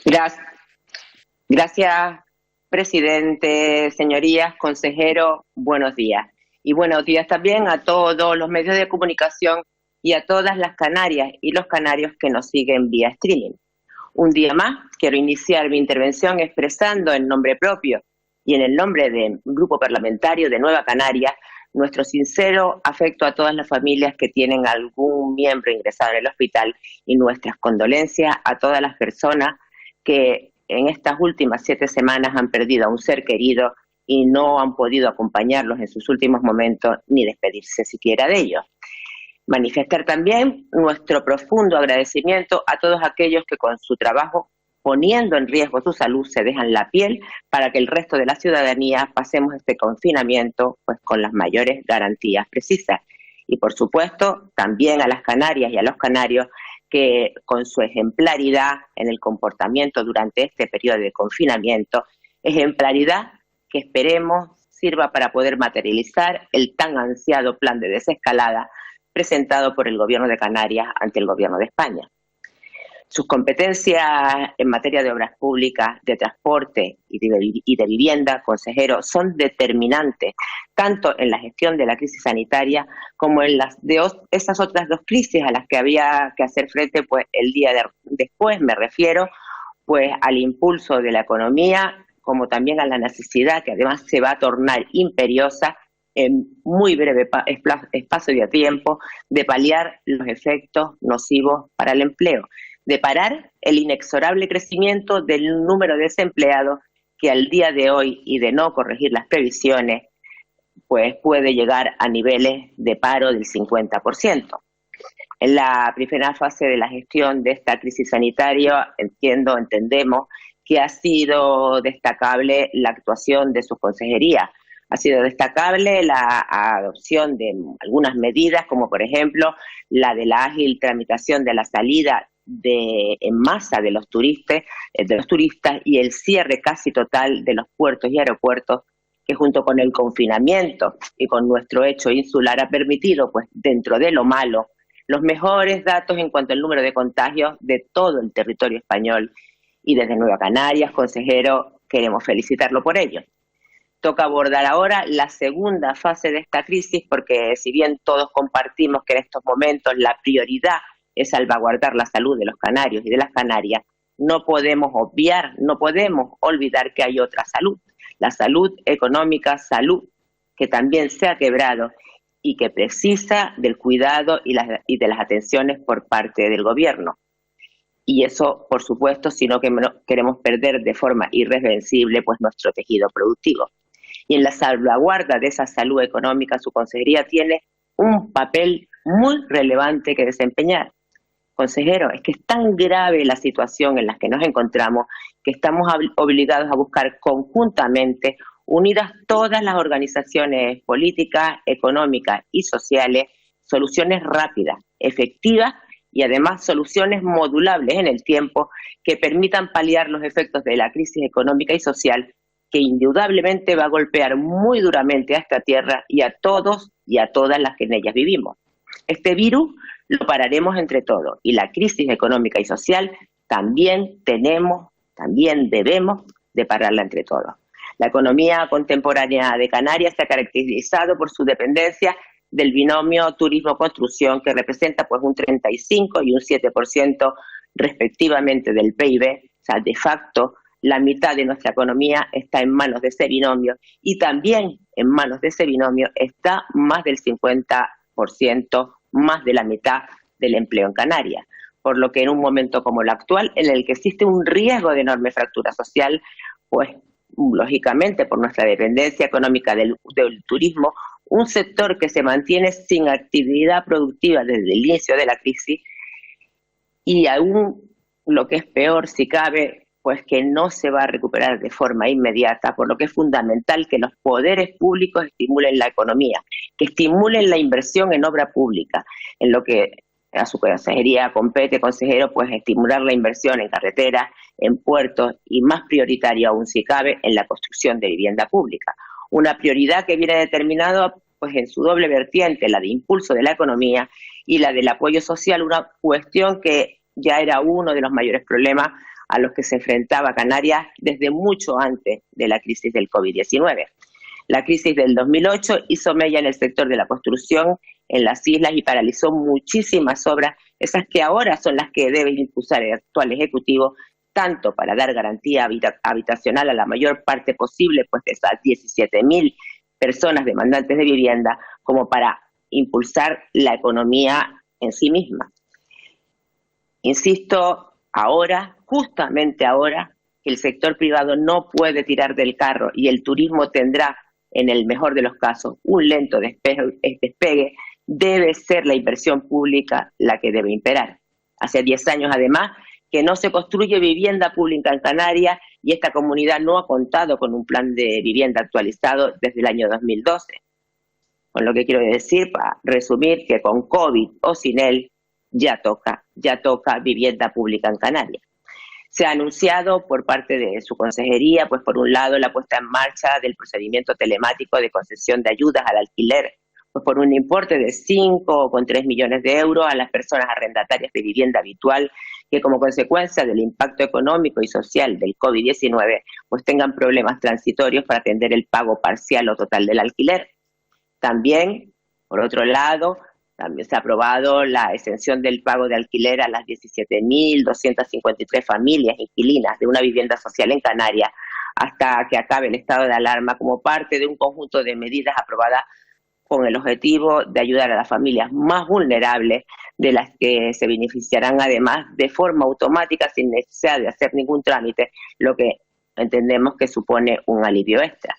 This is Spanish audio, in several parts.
Gracias, gracias, presidente, señorías, consejero, buenos días. Y buenos días también a todos los medios de comunicación y a todas las canarias y los canarios que nos siguen vía streaming. Un día más, quiero iniciar mi intervención expresando en nombre propio y en el nombre del Grupo Parlamentario de Nueva Canaria nuestro sincero afecto a todas las familias que tienen algún miembro ingresado en el hospital y nuestras condolencias a todas las personas que en estas últimas 7 semanas han perdido a un ser querido y no han podido acompañarlos en sus últimos momentos ni despedirse siquiera de ellos. Manifestar también nuestro profundo agradecimiento a todos aquellos que con su trabajo, poniendo en riesgo su salud, se dejan la piel para que el resto de la ciudadanía pasemos este confinamiento pues con las mayores garantías precisas. Y por supuesto, también a las canarias y a los canarios que con su ejemplaridad en el comportamiento durante este periodo de confinamiento, ejemplaridad que esperemos sirva para poder materializar el tan ansiado plan de desescalada presentado por el Gobierno de Canarias ante el Gobierno de España. Sus competencias en materia de obras públicas, de transporte y de vivienda, consejero, son determinantes tanto en la gestión de la crisis sanitaria como en las de esas otras dos crisis a las que había que hacer frente pues el día después, me refiero pues al impulso de la economía como también a la necesidad que además se va a tornar imperiosa en muy breve espacio de tiempo de paliar los efectos nocivos para el empleo, de parar el inexorable crecimiento del número de desempleados que al día de hoy y de no corregir las previsiones, pues puede llegar a niveles de paro del 50%. En la primera fase de la gestión de esta crisis sanitaria, entendemos que ha sido destacable la actuación de sus consejerías. Ha sido destacable la adopción de algunas medidas, como por ejemplo la de la ágil tramitación de la salida en masa de los turistas y el cierre casi total de los puertos y aeropuertos que junto con el confinamiento y con nuestro hecho insular ha permitido, pues dentro de lo malo, los mejores datos en cuanto al número de contagios de todo el territorio español. Y desde Nueva Canarias, consejero, queremos felicitarlo por ello. Toca abordar ahora la segunda fase de esta crisis porque si bien todos compartimos que en estos momentos la prioridad es salvaguardar la salud de los canarios y de las canarias, no podemos olvidar que hay otra salud, la salud económica, salud que también se ha quebrado y que precisa del cuidado y de las atenciones por parte del gobierno. Y eso, por supuesto, si no queremos perder de forma irreversible pues nuestro tejido productivo. Y en la salvaguarda de esa salud económica, su consejería tiene un papel muy relevante que desempeñar. Consejero, es que es tan grave la situación en la que nos encontramos que estamos obligados a buscar conjuntamente, unidas todas las organizaciones políticas, económicas y sociales, soluciones rápidas, efectivas y además soluciones modulables en el tiempo que permitan paliar los efectos de la crisis económica y social que indudablemente va a golpear muy duramente a esta tierra y a todos y a todas las que en ellas vivimos. Este virus lo pararemos entre todos y la crisis económica y social también debemos de pararla entre todos. La economía contemporánea de Canarias se ha caracterizado por su dependencia del binomio turismo-construcción que representa pues un 35 y un 7% respectivamente del PIB, o sea, de facto la mitad de nuestra economía está en manos de ese binomio y también en manos de ese binomio está más del 50%, más de la mitad del empleo en Canarias. Por lo que en un momento como el actual, en el que existe un riesgo de enorme fractura social, pues lógicamente por nuestra dependencia económica del turismo, un sector que se mantiene sin actividad productiva desde el inicio de la crisis y aún lo que es peor si cabe, pues que no se va a recuperar de forma inmediata, por lo que es fundamental que los poderes públicos estimulen la economía, que estimulen la inversión en obra pública, en lo que a su consejería compete, consejero, pues estimular la inversión en carreteras, en puertos y más prioritario aún si cabe, en la construcción de vivienda pública. Una prioridad que viene determinada pues en su doble vertiente, la de impulso de la economía y la del apoyo social, una cuestión que ya era uno de los mayores problemas a los que se enfrentaba Canarias desde mucho antes de la crisis del COVID-19. La crisis del 2008 hizo mella en el sector de la construcción en las islas y paralizó muchísimas obras, esas que ahora son las que debe impulsar el actual Ejecutivo, tanto para dar garantía habitacional a la mayor parte posible, pues de esas 17.000 personas demandantes de vivienda, como para impulsar la economía en sí misma. Insisto, ahora, justamente ahora, que el sector privado no puede tirar del carro y el turismo tendrá, en el mejor de los casos, un lento despegue, debe ser la inversión pública la que debe imperar. Hace 10 años, además, que no se construye vivienda pública en Canarias y esta comunidad no ha contado con un plan de vivienda actualizado desde el año 2012. Con lo que quiero decir, para resumir, que con COVID o sin él, ya toca vivienda pública en Canarias. Se ha anunciado por parte de su consejería, pues por un lado, la puesta en marcha del procedimiento telemático de concesión de ayudas al alquiler, pues por un importe de 5,3 millones de euros a las personas arrendatarias de vivienda habitual que como consecuencia del impacto económico y social del COVID-19, pues tengan problemas transitorios para atender el pago parcial o total del alquiler. También, por otro lado, también se ha aprobado la exención del pago de alquiler a las 17.253 familias inquilinas de una vivienda social en Canarias hasta que acabe el estado de alarma como parte de un conjunto de medidas aprobadas con el objetivo de ayudar a las familias más vulnerables, de las que se beneficiarán además de forma automática sin necesidad de hacer ningún trámite, lo que entendemos que supone un alivio extra.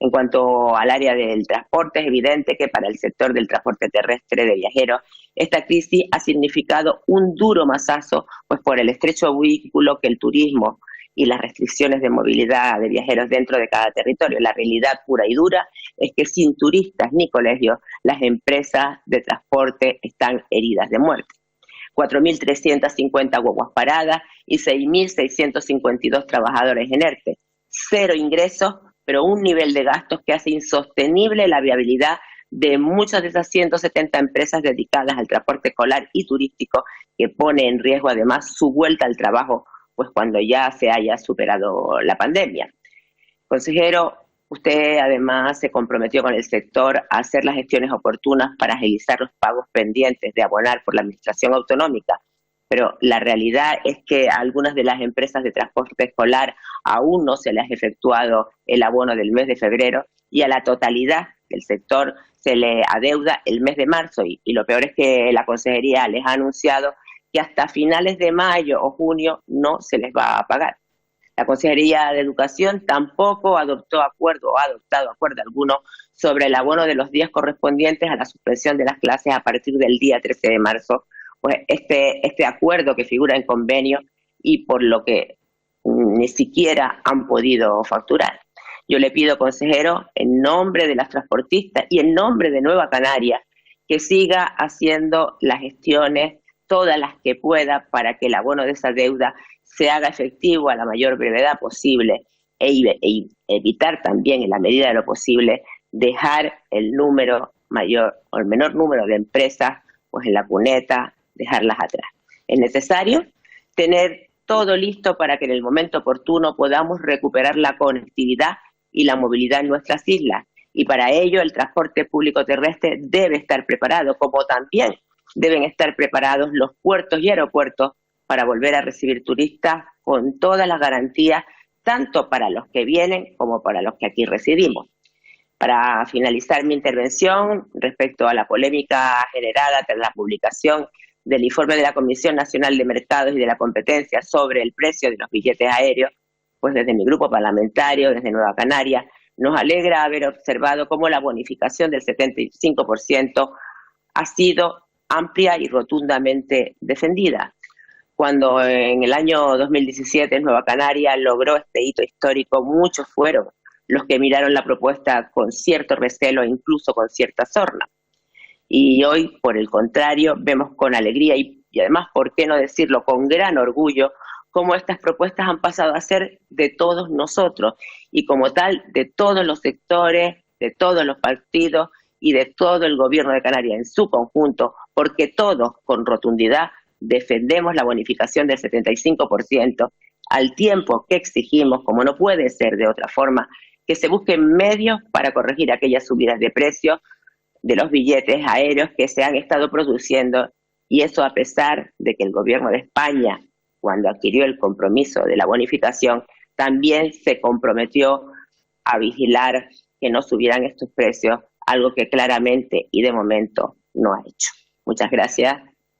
En cuanto al área del transporte, es evidente que para el sector del transporte terrestre de viajeros, esta crisis ha significado un duro mazazo, pues por el estrecho vínculo que el turismo y las restricciones de movilidad de viajeros dentro de cada territorio. La realidad pura y dura es que sin turistas ni colegios, las empresas de transporte están heridas de muerte. 4.350 guaguas paradas y 6.652 trabajadores en ERTE. Cero ingresos, pero un nivel de gastos que hace insostenible la viabilidad de muchas de esas 170 empresas dedicadas al transporte escolar y turístico, que pone en riesgo además su vuelta al trabajo, pues cuando ya se haya superado la pandemia. Consejero, usted además se comprometió con el sector a hacer las gestiones oportunas para agilizar los pagos pendientes de abonar por la administración autonómica, pero la realidad es que a algunas de las empresas de transporte escolar aún no se les ha efectuado el abono del mes de febrero y a la totalidad del sector se le adeuda el mes de marzo y lo peor es que la consejería les ha anunciado que hasta finales de mayo o junio no se les va a pagar. La Consejería de Educación tampoco ha adoptado acuerdo alguno sobre el abono de los días correspondientes a la suspensión de las clases a partir del día 13 de marzo, pues este acuerdo que figura en convenio y por lo que ni siquiera han podido facturar. Yo le pido, consejero, en nombre de las transportistas y en nombre de Nueva Canarias, que siga haciendo las gestiones, todas las que pueda, para que el abono de esa deuda se haga efectivo a la mayor brevedad posible e evitar también, en la medida de lo posible, dejar el número mayor o el menor número de empresas pues en la cuneta, dejarlas atrás. Es necesario tener todo listo para que en el momento oportuno podamos recuperar la conectividad y la movilidad en nuestras islas, y para ello el transporte público terrestre debe estar preparado, como también deben estar preparados los puertos y aeropuertos para volver a recibir turistas con todas las garantías, tanto para los que vienen como para los que aquí residimos. Para finalizar mi intervención, respecto a la polémica generada tras la publicación del informe de la Comisión Nacional de Mercados y de la Competencia sobre el precio de los billetes aéreos, pues desde mi grupo parlamentario, desde Nueva Canarias, nos alegra haber observado cómo la bonificación del 75% ha sido amplia y rotundamente defendida. Cuando en el año 2017 Nueva Canarias logró este hito histórico, muchos fueron los que miraron la propuesta con cierto recelo e incluso con cierta sorna. Y hoy, por el contrario, vemos con alegría y además, ¿por qué no decirlo?, con gran orgullo, cómo estas propuestas han pasado a ser de todos nosotros y como tal de todos los sectores, de todos los partidos y de todo el gobierno de Canarias en su conjunto, porque todos con rotundidad defendemos la bonificación del 75% al tiempo que exigimos, como no puede ser de otra forma, que se busquen medios para corregir aquellas subidas de precios de los billetes aéreos que se han estado produciendo, y eso a pesar de que el gobierno de España, cuando adquirió el compromiso de la bonificación, también se comprometió a vigilar que no subieran estos precios, algo que claramente y de momento no ha hecho. Muchas gracias